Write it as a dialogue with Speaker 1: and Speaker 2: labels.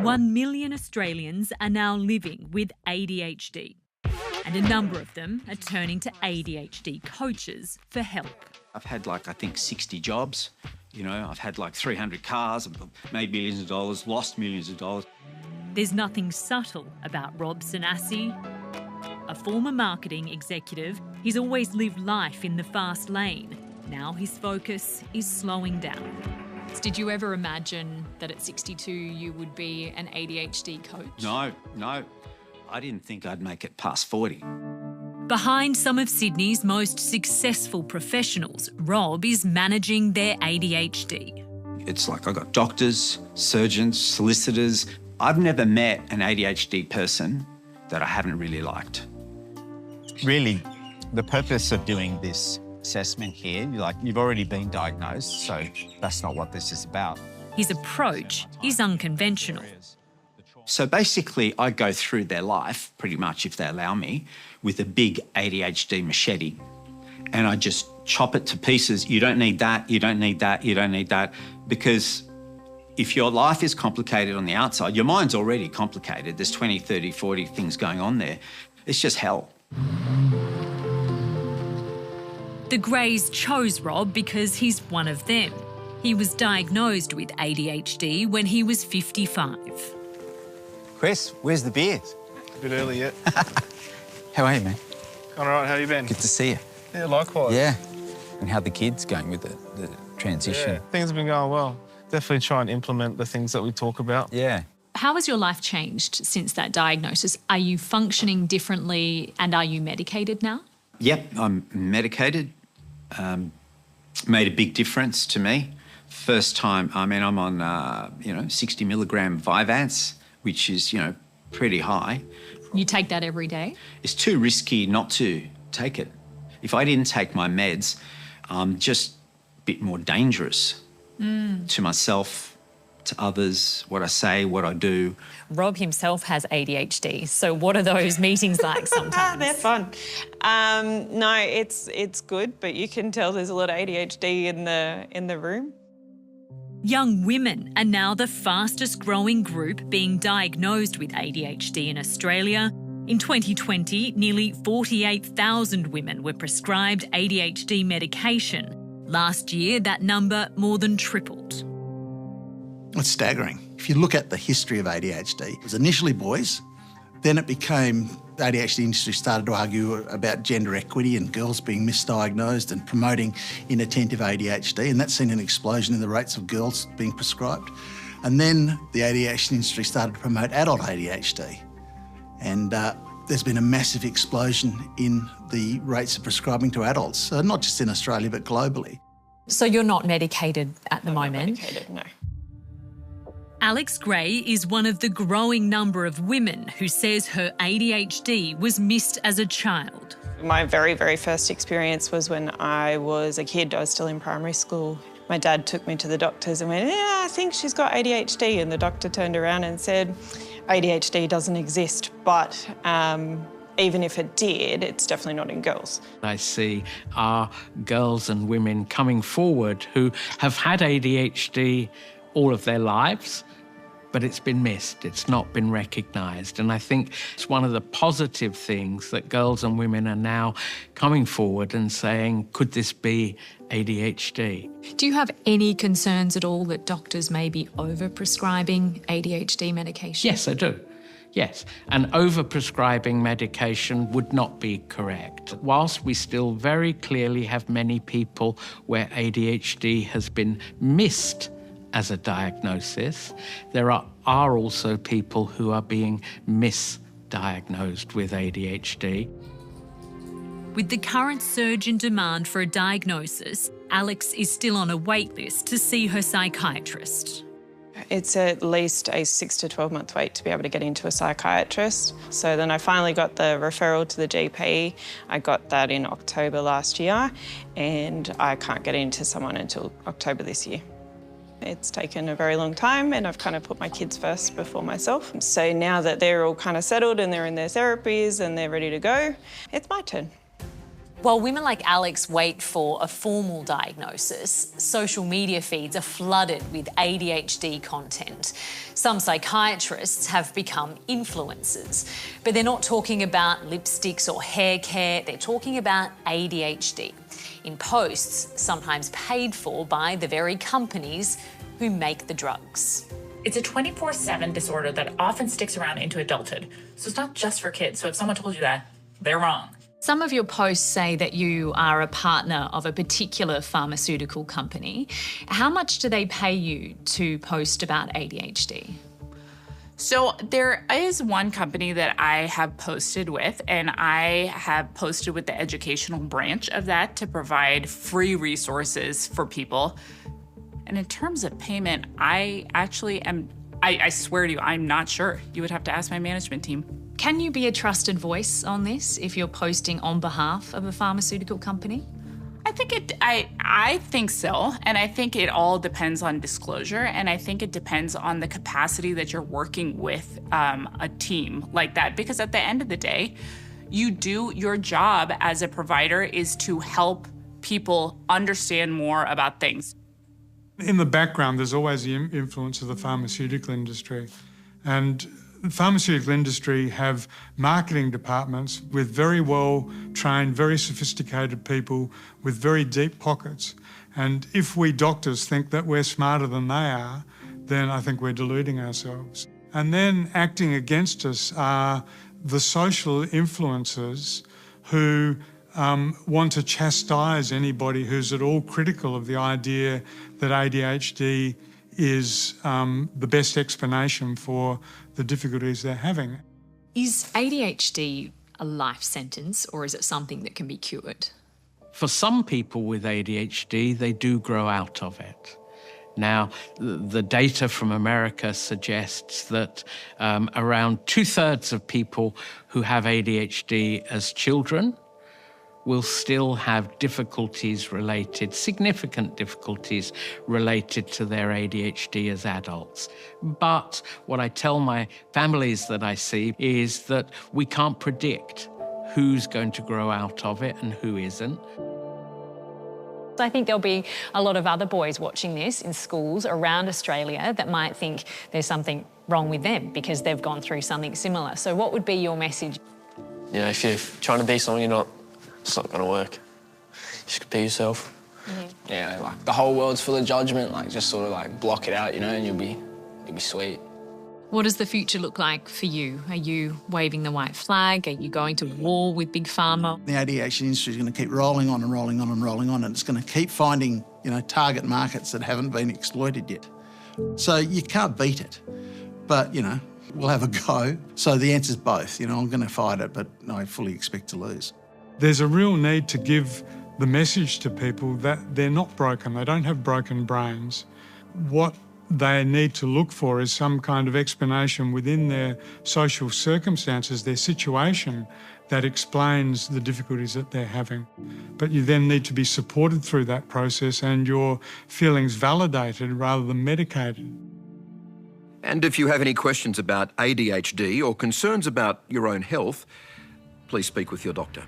Speaker 1: 1 million Australians are now living with ADHD, and a number of them are turning to ADHD coaches for help.
Speaker 2: I've had I think 60 jobs. I've had 300 cars, made millions of dollars, lost millions of dollars.
Speaker 1: There's nothing subtle about Rob Sanasi. A former marketing executive, he's always lived life in the fast lane. Now his focus is slowing down.
Speaker 3: Did you ever imagine that at 62 you would be an ADHD coach?
Speaker 2: No. I didn't think I'd make it past 40.
Speaker 1: Behind some of Sydney's most successful professionals, Rob is managing their ADHD.
Speaker 2: It's I got doctors, surgeons, solicitors. I've never met an ADHD person that I haven't really liked.
Speaker 4: Really, the purpose of doing this assessment here, you've already been diagnosed, so that's not what this is about.
Speaker 1: His approach is unconventional.
Speaker 2: So basically, I go through their life, pretty much, if they allow me, with a big ADHD machete, and I just chop it to pieces. You don't need that, you don't need that, you don't need that, because if your life is complicated on the outside, your mind's already complicated. There's 20, 30, 40 things going on there. It's just hell.
Speaker 1: The Greys chose Rob because he's one of them. He was diagnosed with ADHD when he was 55.
Speaker 4: Chris, where's the beard?
Speaker 5: A bit early yet.
Speaker 4: How are you, man?
Speaker 5: All right, how you been?
Speaker 4: Good to see you.
Speaker 5: Yeah, likewise.
Speaker 4: Yeah. And how the kids going with the transition?
Speaker 5: Yeah, things have been going well. Definitely try and implement the things that we talk about.
Speaker 4: Yeah.
Speaker 3: How has your life changed since that diagnosis? Are you functioning differently and are you medicated now?
Speaker 2: Yep, I'm medicated. Made a big difference to me. First time, I'm on, 60 milligram Vyvanse, which is, pretty high.
Speaker 3: You take that every day?
Speaker 2: It's too risky not to take it. If I didn't take my meds, I'm just a bit more dangerous to myself, to others, what I say, what I do.
Speaker 1: Rob himself has ADHD, so what are those meetings like sometimes?
Speaker 6: They're fun. No, it's good, but you can tell there's a lot of ADHD in the room.
Speaker 1: Young women are now the fastest growing group being diagnosed with ADHD in Australia. In 2020, nearly 48,000 women were prescribed ADHD medication. Last year, that number more than tripled.
Speaker 7: It's staggering. If you look at the history of ADHD, it was initially boys, then it became, the ADHD industry started to argue about gender equity and girls being misdiagnosed and promoting inattentive ADHD, and that's seen an explosion in the rates of girls being prescribed. And then the ADHD industry started to promote adult ADHD, and there's been a massive explosion in the rates of prescribing to adults, not just in Australia but globally.
Speaker 1: So you're not medicated at the moment?
Speaker 6: Not medicated, no.
Speaker 1: Alex Gray is one of the growing number of women who says her ADHD was missed as a child.
Speaker 6: My very, very first experience was when I was a kid. I was still in primary school. My dad took me to the doctors and went, "Yeah, I think she's got ADHD." And the doctor turned around and said, "ADHD doesn't exist, but even if it did, it's definitely not in girls."
Speaker 8: I see our girls and women coming forward who have had ADHD all of their lives, but it's been missed, it's not been recognised. And I think it's one of the positive things that girls and women are now coming forward and saying, could this be ADHD?
Speaker 3: Do you have any concerns at all that doctors may be over-prescribing ADHD medication?
Speaker 8: Yes, I do. Yes, and over-prescribing medication would not be correct. Whilst we still very clearly have many people where ADHD has been missed as a diagnosis, there are also people who are being misdiagnosed with ADHD.
Speaker 1: With the current surge in demand for a diagnosis, Alex is still on a wait list to see her psychiatrist.
Speaker 6: It's at least a 6 to 12 month wait to be able to get into a psychiatrist. So then I finally got the referral to the GP. I got that in October last year, and I can't get into someone until October this year. It's taken a very long time, and I've kind of put my kids first before myself. So now that they're all kind of settled and they're in their therapies and they're ready to go, it's my turn.
Speaker 1: While women like Alex wait for a formal diagnosis, social media feeds are flooded with ADHD content. Some psychiatrists have become influencers, but they're not talking about lipsticks or hair care, they're talking about ADHD in posts sometimes paid for by the very companies who make the drugs.
Speaker 9: It's a 24/7 disorder that often sticks around into adulthood, so it's not just for kids. So if someone told you that, they're wrong.
Speaker 3: Some of your posts say that you are a partner of a particular pharmaceutical company. How much do they pay you to post about ADHD?
Speaker 9: So there is one company that I have posted with, and I have posted with the educational branch of that to provide free resources for people. And in terms of payment, I swear to you, I'm not sure. You would have to ask my management team.
Speaker 3: Can you be a trusted voice on this if you're posting on behalf of a pharmaceutical company?
Speaker 9: I think so, and I think it all depends on disclosure, and I think it depends on the capacity that you're working with a team like that, because at the end of the day, your job as a provider is to help people understand more about things.
Speaker 10: In the background, there's always the influence of the pharmaceutical industry, and the pharmaceutical industry have marketing departments with very well-trained, very sophisticated people with very deep pockets. And if we doctors think that we're smarter than they are, then I think we're deluding ourselves. And then acting against us are the social influencers who want to chastise anybody who's at all critical of the idea that ADHD is the best explanation for the difficulties they're having.
Speaker 3: Is ADHD a life sentence, or is it something that can be cured?
Speaker 8: For some people with ADHD, they do grow out of it. Now, the data from America suggests that around 2/3 of people who have ADHD as children will still have significant difficulties related to their ADHD as adults. But what I tell my families that I see is that we can't predict who's going to grow out of it and who isn't.
Speaker 3: I think there'll be a lot of other boys watching this in schools around Australia that might think there's something wrong with them because they've gone through something similar. So what would be your message?
Speaker 11: You know, if you're trying to be someone you're not, it's not going to work. You just be yourself.
Speaker 12: Mm-hmm. Yeah, like the whole world's full of judgment, like just sort of like block it out, you know, and you'll be sweet.
Speaker 3: What does the future look like for you? Are you waving the white flag? Are you going to war with Big Pharma?
Speaker 7: The ADHD industry is going to keep rolling on and rolling on and rolling on, and it's going to keep finding, you know, target markets that haven't been exploited yet. So you can't beat it, but, you know, we'll have a go. So the answer's both. You know, I'm going to fight it, but I fully expect to lose.
Speaker 10: There's a real need to give the message to people that they're not broken, they don't have broken brains. What they need to look for is some kind of explanation within their social circumstances, their situation, that explains the difficulties that they're having. But you then need to be supported through that process and your feelings validated rather than medicated.
Speaker 13: And if you have any questions about ADHD or concerns about your own health, please speak with your doctor.